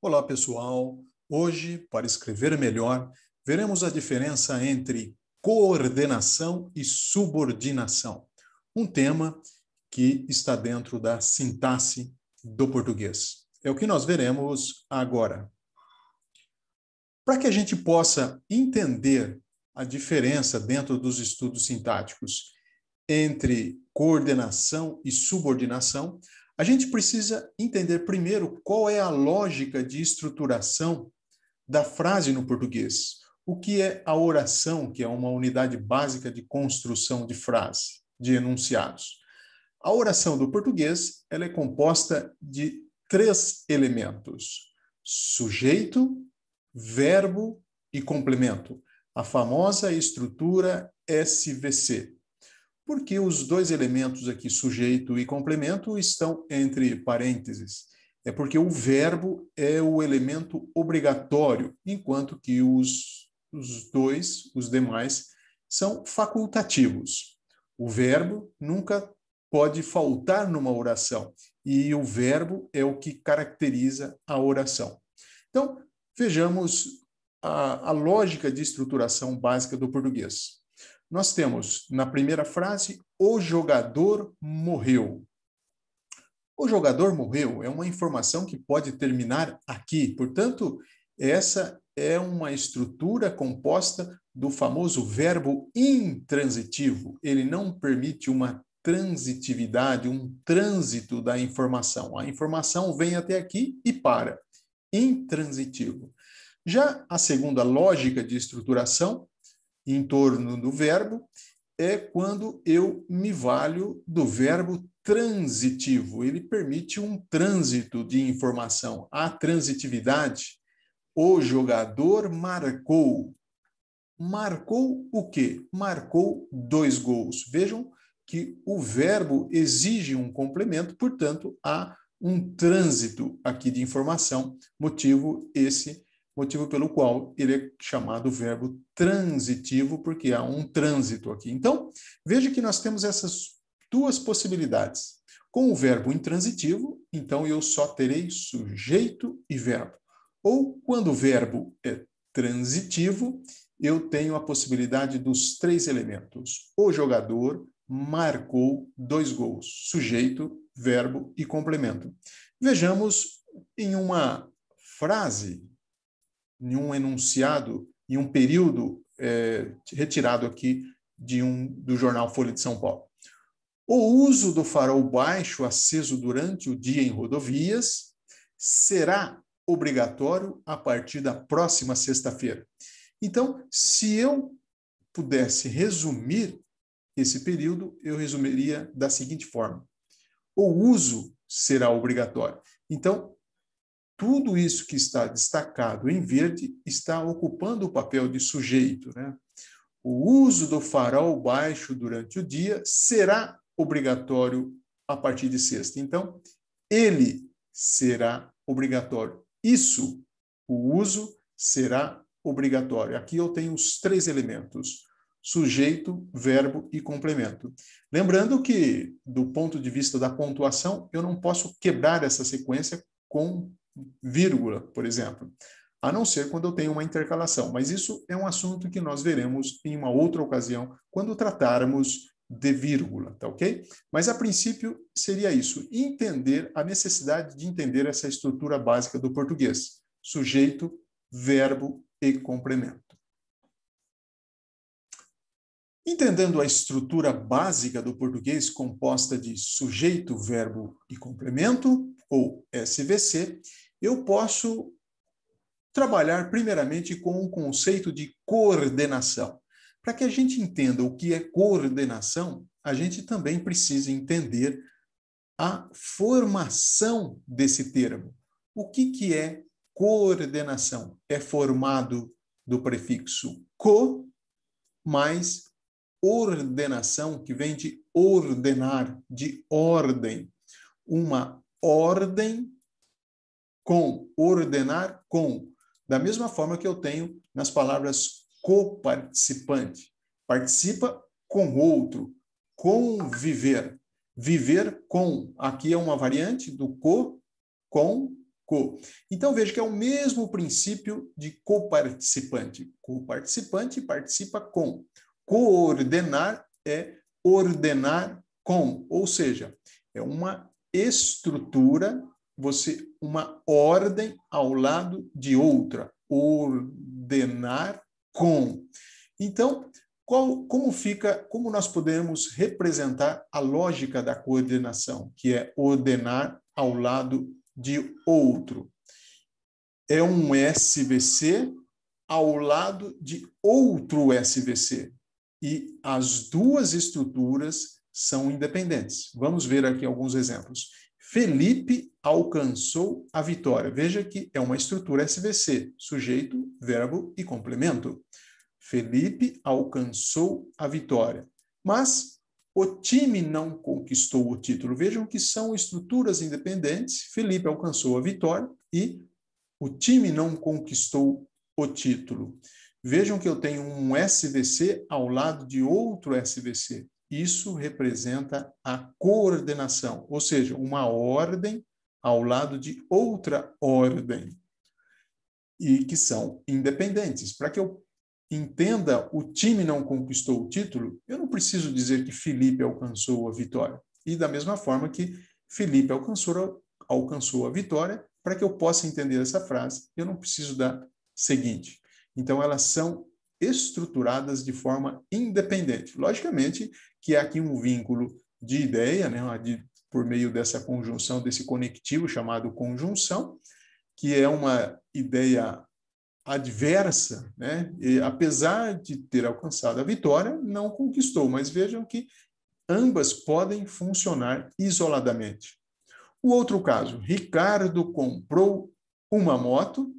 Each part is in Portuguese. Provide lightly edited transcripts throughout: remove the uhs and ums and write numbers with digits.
Olá, pessoal. Hoje, para escrever melhor, veremos a diferença entre coordenação e subordinação, um tema que está dentro da sintaxe do português. É o que nós veremos agora. Para que a gente possa entender a diferença dentro dos estudos sintáticos entre coordenação e subordinação, a gente precisa entender primeiro qual é a lógica de estruturação da frase no português. O que é a oração, que é uma unidade básica de construção de frase, de enunciados. A oração do português, ela é composta de 3 elementos: sujeito, verbo e complemento. A famosa estrutura SVC. Porque os 2 elementos aqui, sujeito e complemento, estão entre parênteses. É porque o verbo é o elemento obrigatório, enquanto que os demais, são facultativos. O verbo nunca pode faltar numa oração, e o verbo é o que caracteriza a oração. Então, vejamos a lógica de estruturação básica do português. Nós temos, na primeira frase, o jogador morreu. O jogador morreu é uma informação que pode terminar aqui. Portanto, essa é uma estrutura composta do famoso verbo intransitivo. Ele não permite uma transitividade, um trânsito da informação. A informação vem até aqui e para. Intransitivo. Já a segunda lógica de estruturação em torno do verbo é quando eu me valho do verbo transitivo. Ele permite um trânsito de informação. A transitividade. O jogador marcou. Marcou o quê? Marcou 2 gols. Vejam que o verbo exige um complemento, portanto, há um trânsito aqui de informação, motivo pelo qual ele é chamado verbo transitivo, porque há um trânsito aqui. Então, veja que nós temos essas 2 possibilidades. Com o verbo intransitivo, então eu só terei sujeito e verbo. Ou quando o verbo é transitivo, eu tenho a possibilidade dos 3 elementos. O jogador marcou 2 gols. Sujeito, verbo e complemento. Vejamos em uma frase, em um enunciado, em um período retirado aqui do jornal Folha de São Paulo. O uso do farol baixo aceso durante o dia em rodovias será obrigatório a partir da próxima sexta-feira. Então, se eu pudesse resumir esse período, eu resumiria da seguinte forma: o uso será obrigatório. Então, tudo isso que está destacado em verde está ocupando o papel de sujeito, né? O uso do farol baixo durante o dia será obrigatório a partir de sexta. Então, ele será obrigatório. Isso, o uso, será obrigatório. Aqui eu tenho os 3 elementos: sujeito, verbo e complemento. Lembrando que, do ponto de vista da pontuação, eu não posso quebrar essa sequência com vírgula, por exemplo, a não ser quando eu tenho uma intercalação. Mas isso é um assunto que nós veremos em uma outra ocasião, quando tratarmos de vírgula, tá ok? Mas, a princípio, seria isso: entender a necessidade de entender essa estrutura básica do português: sujeito, verbo e complemento. Entendendo a estrutura básica do português, composta de sujeito, verbo e complemento, ou SVC, eu posso trabalhar primeiramente com o conceito de coordenação. Para que a gente entenda o que é coordenação, a gente também precisa entender a formação desse termo. O que é coordenação? É formado do prefixo co mais ordenação, que vem de ordenar, de ordem. Uma ordem com, ordenar com. Da mesma forma que eu tenho nas palavras coparticipante. Participa com outro, conviver. Viver com. Aqui é uma variante do co, com, co. Então, veja que é o mesmo princípio de coparticipante. Coparticipante participa com. Coordenar é ordenar com, ou seja, é uma estrutura, uma ordem ao lado de outra. Ordenar com. Então, como nós podemos representar a lógica da coordenação, que é ordenar ao lado de outro? É um SVC ao lado de outro SVC. E as duas estruturas são independentes. Vamos ver aqui alguns exemplos. Felipe alcançou a vitória. Veja que é uma estrutura SVC, sujeito, verbo e complemento. Felipe alcançou a vitória. Mas o time não conquistou o título. Vejam que são estruturas independentes. Felipe alcançou a vitória e o time não conquistou o título. Vejam que eu tenho um SVC ao lado de outro SVC. Isso representa a coordenação, ou seja, uma ordem ao lado de outra ordem, e que são independentes. Para que eu entenda o time não conquistou o título, eu não preciso dizer que Felipe alcançou a vitória. E da mesma forma que Felipe alcançou a vitória, para que eu possa entender essa frase, eu não preciso da seguinte. Então, elas são estruturadas de forma independente. Logicamente que há aqui um vínculo de ideia, né, por meio dessa conjunção, desse conectivo chamado conjunção, que é uma ideia adversa, né? E, apesar de ter alcançado a vitória, não conquistou. Mas vejam que ambas podem funcionar isoladamente. O outro caso, Ricardo comprou uma moto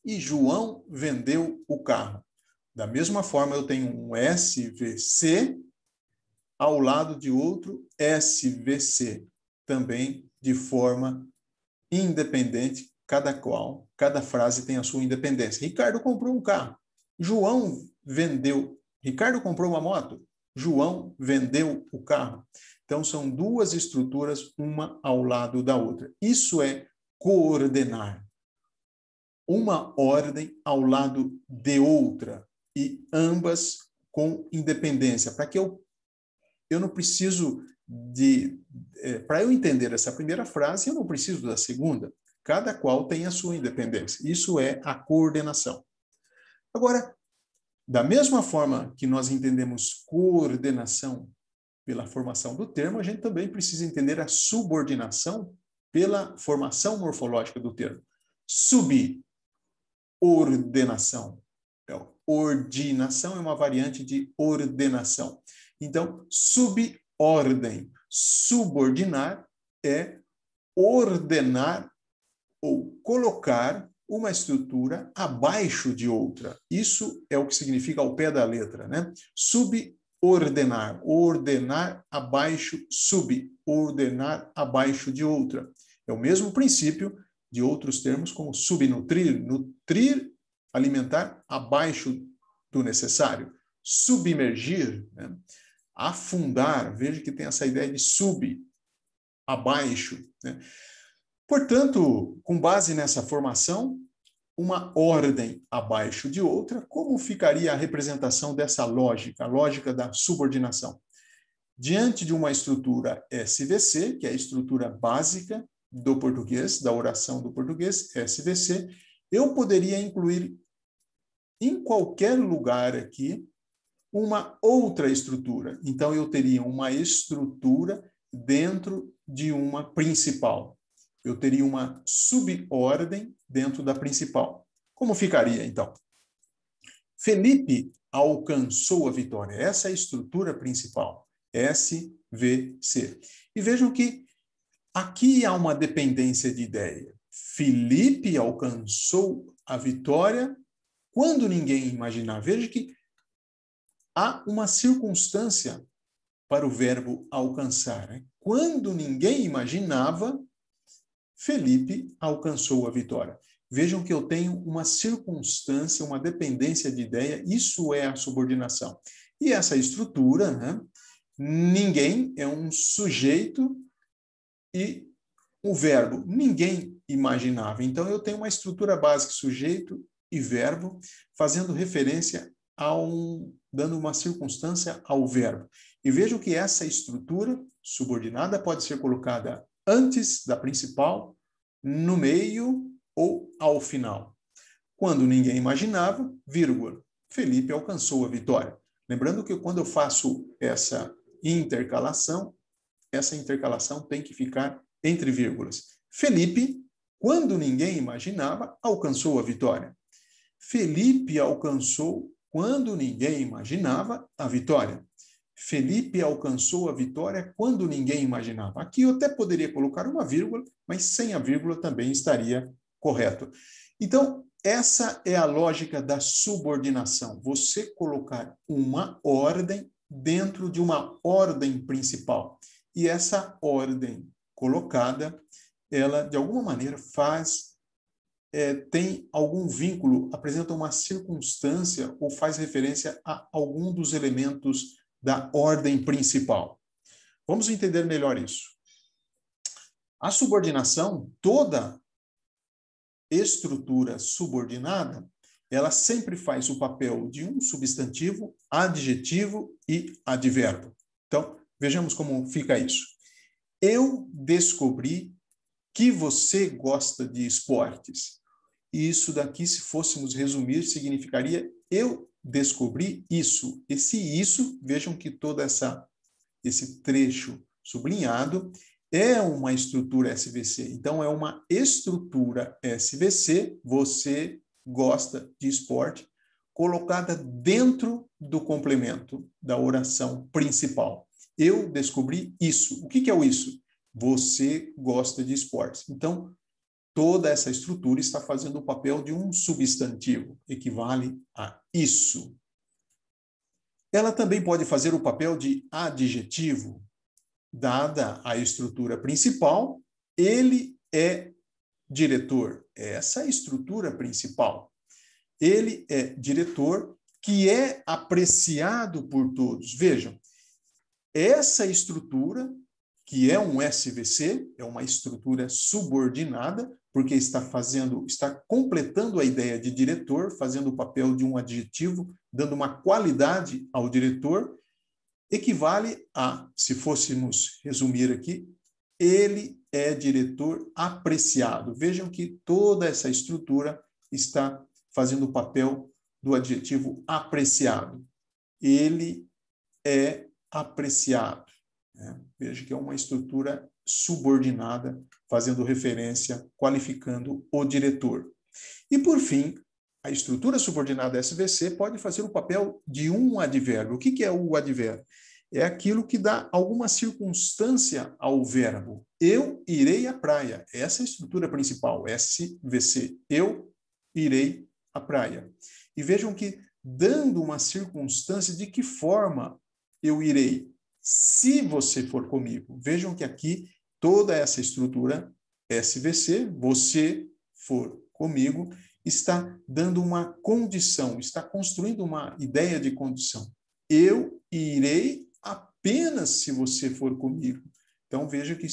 e João vendeu o carro. Da mesma forma, eu tenho um SVC ao lado de outro SVC, também de forma independente, cada frase tem a sua independência. Ricardo comprou um carro, Ricardo comprou uma moto, João vendeu o carro. Então, são duas estruturas, uma ao lado da outra. Isso é coordenar. Uma ordem ao lado de outra, e ambas com independência. Para que eu não preciso para eu entender essa primeira frase, eu não preciso da segunda. Cada qual tem a sua independência. Isso é a coordenação. Agora, da mesma forma que nós entendemos coordenação pela formação do termo, a gente também precisa entender a subordinação pela formação morfológica do termo. Subordenação. Ordinação é uma variante de ordenação. Então, subordem. Subordinar é ordenar ou colocar uma estrutura abaixo de outra. Isso é o que significa ao pé da letra, né? Subordenar, ordenar abaixo, subordenar abaixo de outra. É o mesmo princípio de outros termos como subnutrir, nutrir, alimentar abaixo do necessário. Submergir, né? Afundar, veja que tem essa ideia de abaixo, né? Portanto, com base nessa formação, uma ordem abaixo de outra, como ficaria a representação dessa lógica, a lógica da subordinação? Diante de uma estrutura SVC, que é a estrutura básica do português, da oração do português, SVC, eu poderia incluir em qualquer lugar aqui uma outra estrutura. Então, eu teria uma estrutura dentro de uma principal. Eu teria uma subordem dentro da principal. Como ficaria, então? Felipe alcançou a vitória. Essa é a estrutura principal, SVC. E vejam que aqui há uma dependência de ideia. Felipe alcançou a vitória quando ninguém imaginava. Veja que há uma circunstância para o verbo alcançar, né? Quando ninguém imaginava, Felipe alcançou a vitória. Vejam que eu tenho uma circunstância, uma dependência de ideia, isso é a subordinação. E essa estrutura, né? Ninguém é um sujeito e o verbo ninguém imaginava. Então, eu tenho uma estrutura básica, sujeito e verbo, fazendo referência dando uma circunstância ao verbo. E vejam que essa estrutura subordinada pode ser colocada antes da principal, no meio ou ao final. Quando ninguém imaginava, vírgula, Felipe alcançou a vitória. Lembrando que quando eu faço essa intercalação tem que ficar entre vírgulas. Felipe, quando ninguém imaginava, alcançou a vitória. Felipe alcançou, quando ninguém imaginava, a vitória. Felipe alcançou a vitória quando ninguém imaginava. Aqui eu até poderia colocar uma vírgula, mas sem a vírgula também estaria correto. Então, essa é a lógica da subordinação. Você colocar uma ordem dentro de uma ordem principal. E essa ordem colocada, ela, de alguma maneira, tem algum vínculo, apresenta uma circunstância ou faz referência a algum dos elementos da ordem principal. Vamos entender melhor isso. A subordinação, toda estrutura subordinada, ela sempre faz o papel de um substantivo, adjetivo e advérbio. Então, vejamos como fica isso. Eu descobri que você gosta de esportes. E isso daqui, se fôssemos resumir, significaria eu descobri isso. Esse isso, vejam que todo esse trecho sublinhado é uma estrutura SVC. Então, é uma estrutura SVC, você gosta de esporte, colocada dentro do complemento da oração principal. Eu descobri isso. O que é o isso? Você gosta de esportes. Então, toda essa estrutura está fazendo o papel de um substantivo, equivale a isso. Ela também pode fazer o papel de adjetivo, dada a estrutura principal, ele é diretor. Essa é a estrutura principal. Ele é diretor que é apreciado por todos. Vejam, essa estrutura, que é um SVC, é uma estrutura subordinada, porque está completando a ideia de diretor, fazendo o papel de um adjetivo, dando uma qualidade ao diretor, equivale a, se fôssemos resumir aqui, ele é diretor apreciado. Vejam que toda essa estrutura está fazendo o papel do adjetivo apreciado. Ele é apreciado. Veja que é uma estrutura subordinada, fazendo referência, qualificando o diretor. E, por fim, a estrutura subordinada SVC pode fazer o papel de um advérbio. O que é o advérbio? É aquilo que dá alguma circunstância ao verbo. Eu irei à praia. Essa é a estrutura principal, SVC. Eu irei à praia. E vejam que, dando uma circunstância, de que forma eu irei? Se você for comigo. Vejam que aqui toda essa estrutura SVC, você for comigo, está dando uma condição, está construindo uma ideia de condição. Eu irei apenas se você for comigo. Então, veja que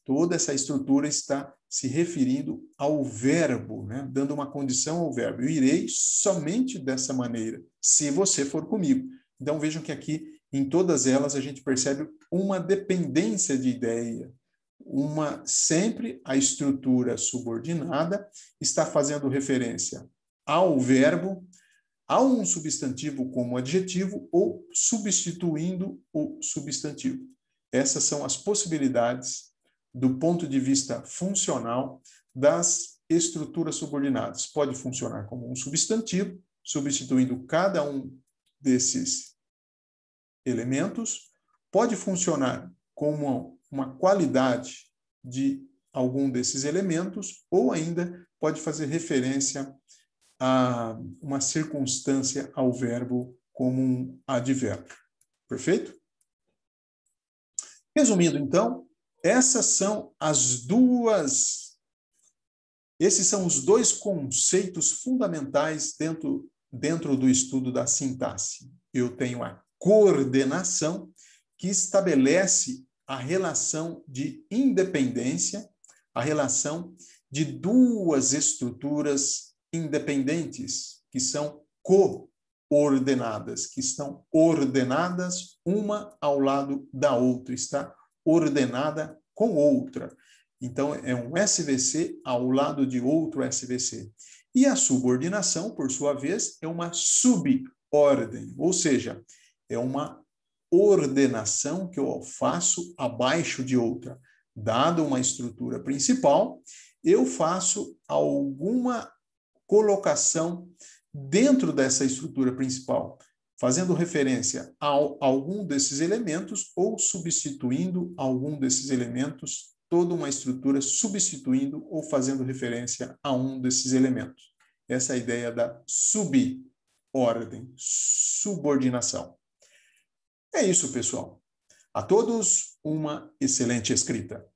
toda essa estrutura está se referindo ao verbo, né? Dando uma condição ao verbo. Eu irei somente dessa maneira, se você for comigo. Então, vejam que aqui, em todas elas, a gente percebe uma dependência de ideia. Sempre a estrutura subordinada está fazendo referência ao verbo, a um substantivo como adjetivo ou substituindo o substantivo. Essas são as possibilidades, do ponto de vista funcional, das estruturas subordinadas. Pode funcionar como um substantivo, substituindo cada um desses elementos, pode funcionar como uma qualidade de algum desses elementos, ou ainda pode fazer referência a uma circunstância ao verbo como um advérbio. Perfeito? Resumindo, então, esses são os dois conceitos fundamentais dentro do estudo da sintaxe. Eu tenho a coordenação, que estabelece a relação de independência, a relação de duas estruturas independentes, que são coordenadas, que estão ordenadas uma ao lado da outra, está ordenada com outra. Então, é um SVC ao lado de outro SVC. E a subordinação, por sua vez, é uma subordem, ou seja, é uma ordenação que eu faço abaixo de outra. Dada uma estrutura principal, eu faço alguma colocação dentro dessa estrutura principal, fazendo referência a algum desses elementos ou substituindo algum desses elementos, toda uma estrutura substituindo ou fazendo referência a um desses elementos. Essa é a ideia da subordem, subordinação. É isso, pessoal. A todos, uma excelente escrita.